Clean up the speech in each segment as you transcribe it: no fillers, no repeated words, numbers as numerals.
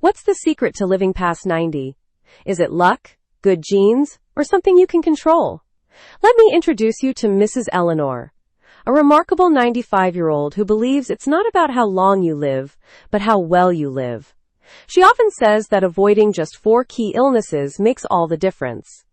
What's the secret to living past 90? Is it luck, good genes, or something you can control? Let me introduce you to Mrs. Eleanor, a remarkable 95-year-old who believes it's not about how long you live, but how well you live. She often says that avoiding just 4 key illnesses makes all the difference.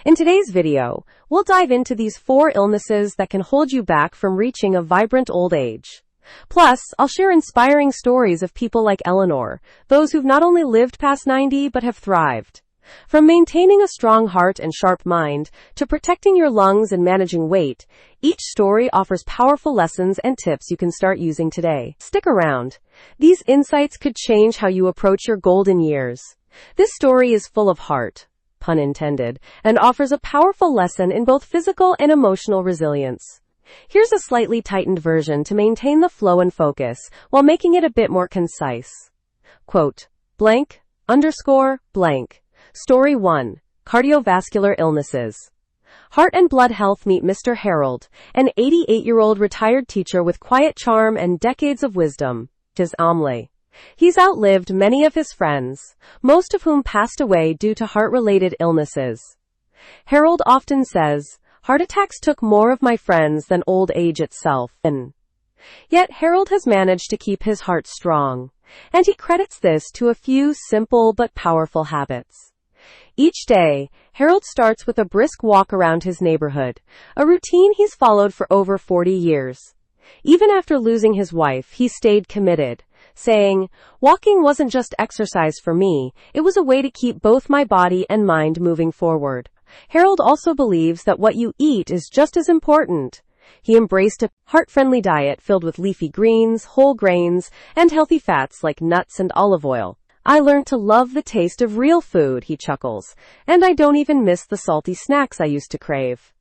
In today's video, we'll dive into these 4 illnesses that can hold you back from reaching a vibrant old age. Plus, I'll share inspiring stories of people like Eleanor, those who've not only lived past 90 but have thrived. From maintaining a strong heart and sharp mind to protecting your lungs and managing weight, each story offers powerful lessons and tips you can start using today. Stick around. These insights could change how you approach your golden years. This story is full of heart, pun intended, and offers a powerful lesson in both physical and emotional resilience. Here's a slightly tightened version to maintain the flow and focus while making it a bit more concise. Quote, blank, _ blank. Story 1. Cardiovascular illnesses. Heart and blood health. Meet Mr. Harold, an 88-year-old retired teacher with quiet charm and decades of wisdom. His Amle. He's outlived many of his friends, most of whom passed away due to heart-related illnesses. Harold often says, "Heart attacks took more of my friends than old age itself." Yet Harold has managed to keep his heart strong, and he credits this to a few simple but powerful habits. Each day, Harold starts with a brisk walk around his neighborhood, a routine he's followed for over 40 years. Even after losing his wife, he stayed committed, saying, "Walking wasn't just exercise for me, it was a way to keep both my body and mind moving forward." Harold also believes that what you eat is just as important. He embraced a heart-friendly diet filled with leafy greens, whole grains, and healthy fats like nuts and olive oil. "I learned to love the taste of real food," he chuckles, "and I don't even miss the salty snacks I used to crave."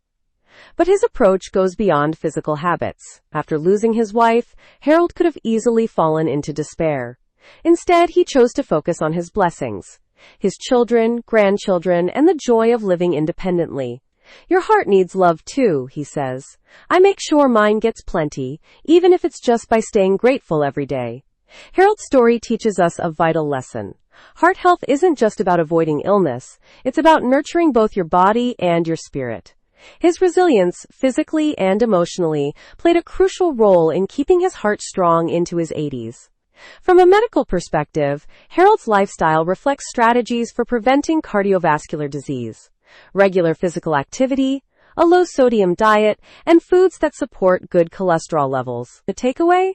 But his approach goes beyond physical habits. After losing his wife, Harold could have easily fallen into despair. Instead, he chose to focus on his blessings: his children, grandchildren, and the joy of living independently. "Your heart needs love too," he says. "I make sure mine gets plenty, even if it's just by staying grateful every day." Harold's story teaches us a vital lesson. Heart health isn't just about avoiding illness, it's about nurturing both your body and your spirit. His resilience, physically and emotionally, played a crucial role in keeping his heart strong into his 80s. From a medical perspective, Harold's lifestyle reflects strategies for preventing cardiovascular disease. Regular physical activity, a low-sodium diet, and foods that support good cholesterol levels. The takeaway?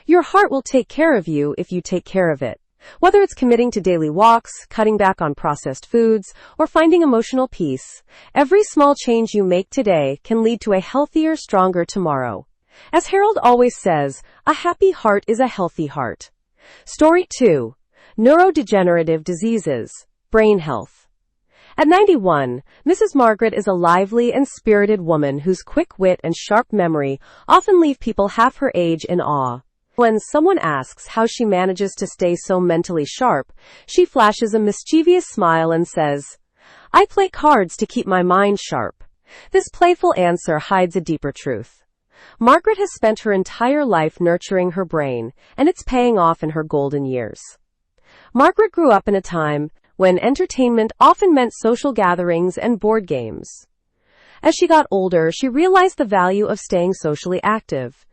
Your heart will take care of you if you take care of it. Whether it's committing to daily walks, cutting back on processed foods, or finding emotional peace, every small change you make today can lead to a healthier, stronger tomorrow. As Harold always says, a happy heart is a healthy heart. Story 2. Neurodegenerative diseases. Brain health. At 91, Mrs. Margaret is a lively and spirited woman whose quick wit and sharp memory often leave people half her age in awe. When someone asks how she manages to stay so mentally sharp, she flashes a mischievous smile and says, "I play cards to keep my mind sharp." This playful answer hides a deeper truth. Margaret has spent her entire life nurturing her brain, and it's paying off in her golden years. Margaret grew up in a time when entertainment often meant social gatherings and board games. As she got older, she realized the value of staying socially active.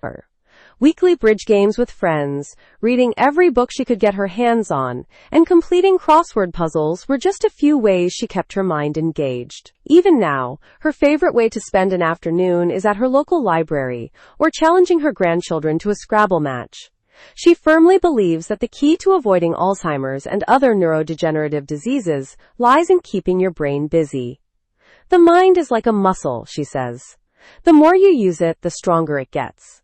Weekly bridge games with friends, reading every book she could get her hands on, and completing crossword puzzles were just a few ways she kept her mind engaged. Even now, her favorite way to spend an afternoon is at her local library, or challenging her grandchildren to a Scrabble match. She firmly believes that the key to avoiding Alzheimer's and other neurodegenerative diseases lies in keeping your brain busy. "The mind is like a muscle," she says. "The more you use it, the stronger it gets."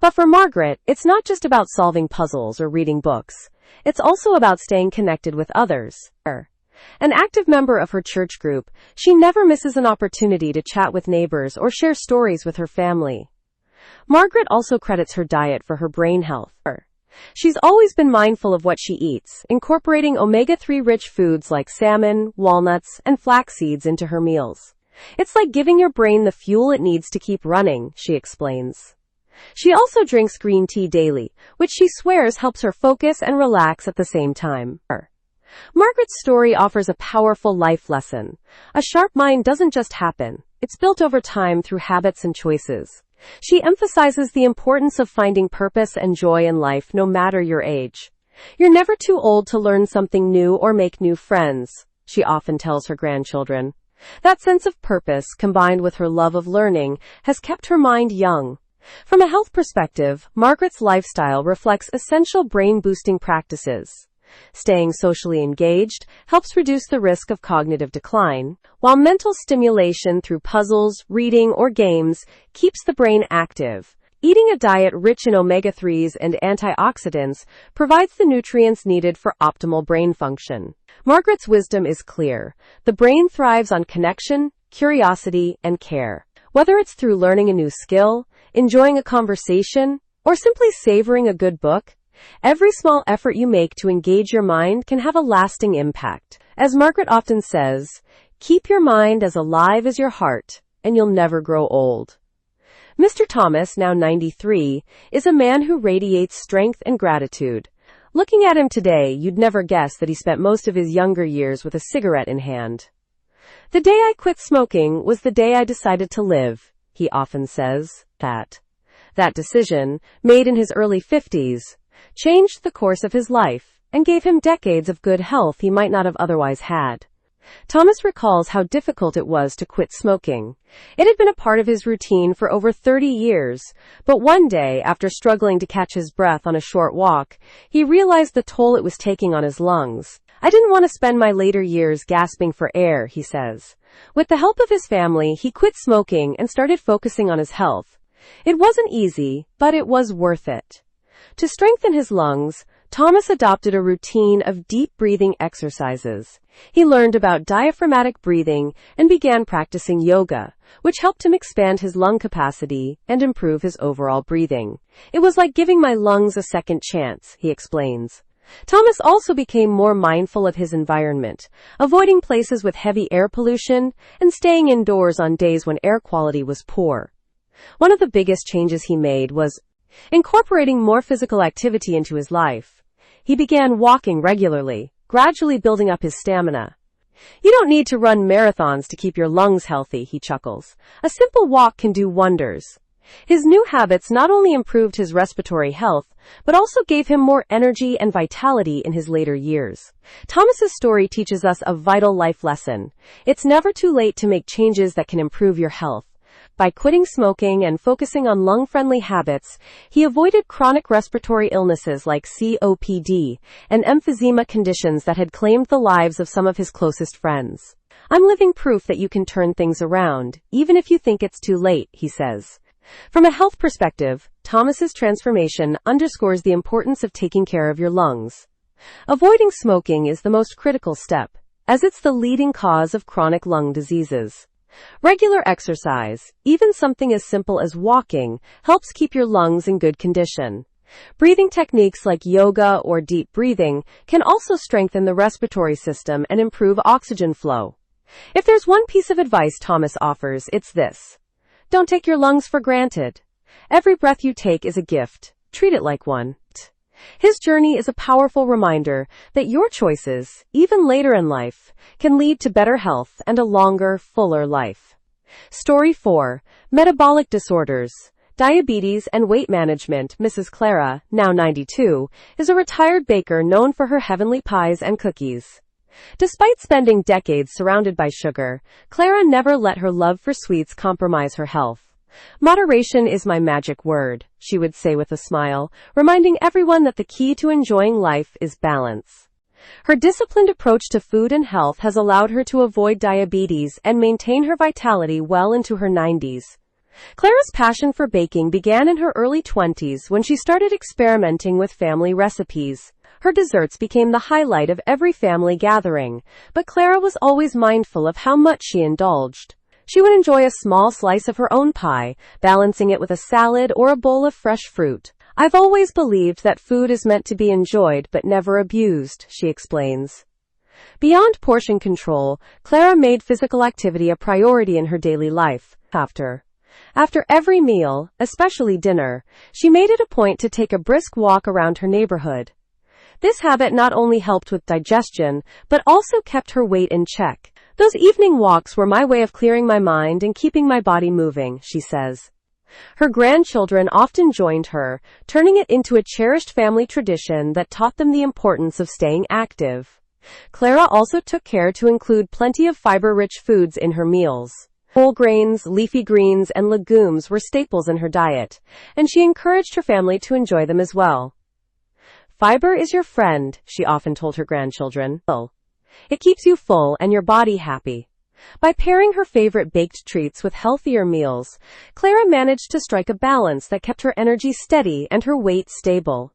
But for Margaret, it's not just about solving puzzles or reading books. It's also about staying connected with others. An active member of her church group, she never misses an opportunity to chat with neighbors or share stories with her family. Margaret also credits her diet for her brain health. She's always been mindful of what she eats, incorporating omega-3 rich foods like salmon, walnuts, and flax seeds into her meals. "It's like giving your brain the fuel it needs to keep running," she explains. She also drinks green tea daily, which she swears helps her focus and relax at the same time. Margaret's story offers a powerful life lesson. A sharp mind doesn't just happen. It's built over time through habits and choices. She emphasizes the importance of finding purpose and joy in life no matter your age. You're never too old to learn something new or make new friends, she often tells her grandchildren. That sense of purpose, combined with her love of learning, has kept her mind young. From a health perspective, Margaret's lifestyle reflects essential brain-boosting practices. Staying socially engaged helps reduce the risk of cognitive decline, while mental stimulation through puzzles, reading, or games keeps the brain active. Eating a diet rich in omega-3s and antioxidants provides the nutrients needed for optimal brain function. Margaret's wisdom is clear. The brain thrives on connection, curiosity, and care. Whether it's through learning a new skill, enjoying a conversation, or simply savoring a good book, every small effort you make to engage your mind can have a lasting impact. As Margaret often says, keep your mind as alive as your heart, and you'll never grow old. Mr. Thomas, now 93, is a man who radiates strength and gratitude. Looking at him today, you'd never guess that he spent most of his younger years with a cigarette in hand. The day I quit smoking was the day I decided to live, he often says. That decision, made in his early 50s, changed the course of his life and gave him decades of good health he might not have otherwise had. Thomas recalls how difficult it was to quit smoking. It had been a part of his routine for over 30 years, but one day, after struggling to catch his breath on a short walk, he realized the toll it was taking on his lungs. I didn't want to spend my later years gasping for air, he says. With the help of his family, he quit smoking and started focusing on his health. It wasn't easy, but it was worth it. To strengthen his lungs, Thomas adopted a routine of deep breathing exercises. He learned about diaphragmatic breathing and began practicing yoga, which helped him expand his lung capacity and improve his overall breathing. It was like giving my lungs a second chance, he explains. Thomas also became more mindful of his environment, avoiding places with heavy air pollution and staying indoors on days when air quality was poor. One of the biggest changes he made was incorporating more physical activity into his life. He began walking regularly, gradually building up his stamina. You don't need to run marathons to keep your lungs healthy, he chuckles. A simple walk can do wonders. His new habits not only improved his respiratory health, but also gave him more energy and vitality in his later years. Thomas's story teaches us a vital life lesson. It's never too late to make changes that can improve your health. By quitting smoking and focusing on lung-friendly habits, he avoided chronic respiratory illnesses like COPD and emphysema, conditions that had claimed the lives of some of his closest friends. I'm living proof that you can turn things around, even if you think it's too late, he says. From a health perspective, Thomas's transformation underscores the importance of taking care of your lungs. Avoiding smoking is the most critical step, as it's the leading cause of chronic lung diseases. Regular exercise, even something as simple as walking, helps keep your lungs in good condition. Breathing techniques like yoga or deep breathing can also strengthen the respiratory system and improve oxygen flow. If there's one piece of advice Thomas offers, it's this. Don't take your lungs for granted. Every breath you take is a gift. Treat it like one. His journey is a powerful reminder that your choices, even later in life, can lead to better health and a longer, fuller life. Story 4. Metabolic disorders. Diabetes and weight management. Mrs. Clara, now 92, is a retired baker known for her heavenly pies and cookies. Despite spending decades surrounded by sugar, Clara never let her love for sweets compromise her health. Moderation is my magic word, she would say with a smile, reminding everyone that the key to enjoying life is balance. Her disciplined approach to food and health has allowed her to avoid diabetes and maintain her vitality well into her 90s. Clara's passion for baking began in her early 20s when she started experimenting with family recipes. Her desserts became the highlight of every family gathering, but Clara was always mindful of how much she indulged. She would enjoy a small slice of her own pie, balancing it with a salad or a bowl of fresh fruit. I've always believed that food is meant to be enjoyed but never abused, she explains. Beyond portion control, Clara made physical activity a priority in her daily life. After After every meal, especially dinner, she made it a point to take a brisk walk around her neighborhood. This habit not only helped with digestion, but also kept her weight in check. Those evening walks were my way of clearing my mind and keeping my body moving, she says. Her grandchildren often joined her, turning it into a cherished family tradition that taught them the importance of staying active. Clara also took care to include plenty of fiber-rich foods in her meals. Whole grains, leafy greens, and legumes were staples in her diet, and she encouraged her family to enjoy them as well. Fiber is your friend, she often told her grandchildren. It keeps you full and your body happy. By pairing her favorite baked treats with healthier meals, Clara managed to strike a balance that kept her energy steady and her weight stable.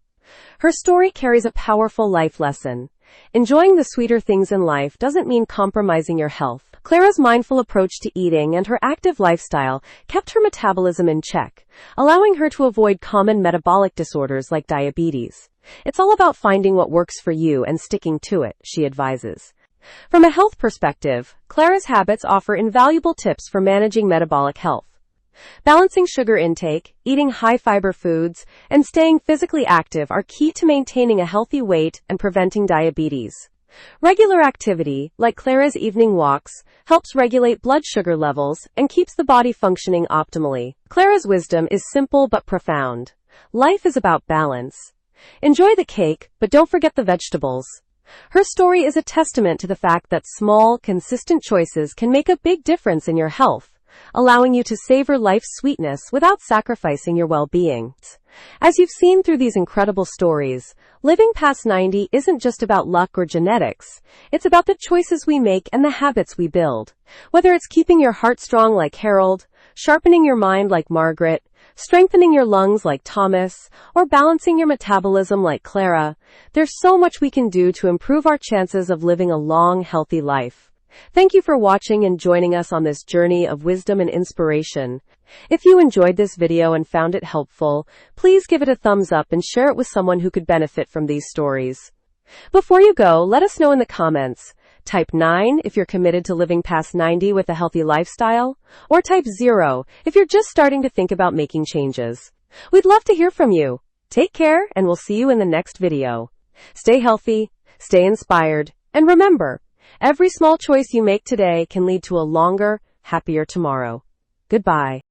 Her story carries a powerful life lesson. Enjoying the sweeter things in life doesn't mean compromising your health. Clara's mindful approach to eating and her active lifestyle kept her metabolism in check, allowing her to avoid common metabolic disorders like diabetes. It's all about finding what works for you and sticking to it, she advises. From a health perspective, Clara's habits offer invaluable tips for managing metabolic health. Balancing sugar intake, eating high-fiber foods, and staying physically active are key to maintaining a healthy weight and preventing diabetes. Regular activity, like Clara's evening walks, helps regulate blood sugar levels and keeps the body functioning optimally. Clara's wisdom is simple but profound. Life is about balance. Enjoy the cake, but don't forget the vegetables. Her story is a testament to the fact that small, consistent choices can make a big difference in your health, allowing you to savor life's sweetness without sacrificing your well-being. As you've seen through these incredible stories, living past 90 isn't just about luck or genetics. It's about the choices we make and the habits we build. Whether it's keeping your heart strong like Harold, sharpening your mind like Margaret, strengthening your lungs like Thomas, or balancing your metabolism like Clara, there's so much we can do to improve our chances of living a long, healthy life. Thank you for watching and joining us on this journey of wisdom and inspiration. If you enjoyed this video and found it helpful, please give it a thumbs up and share it with someone who could benefit from these stories. Before you go, let us know in the comments. Type 9 if you're committed to living past 90 with a healthy lifestyle, or type 0 if you're just starting to think about making changes. We'd love to hear from you. Take care, and we'll see you in the next video. Stay healthy, stay inspired, and remember, every small choice you make today can lead to a longer, happier tomorrow. Goodbye.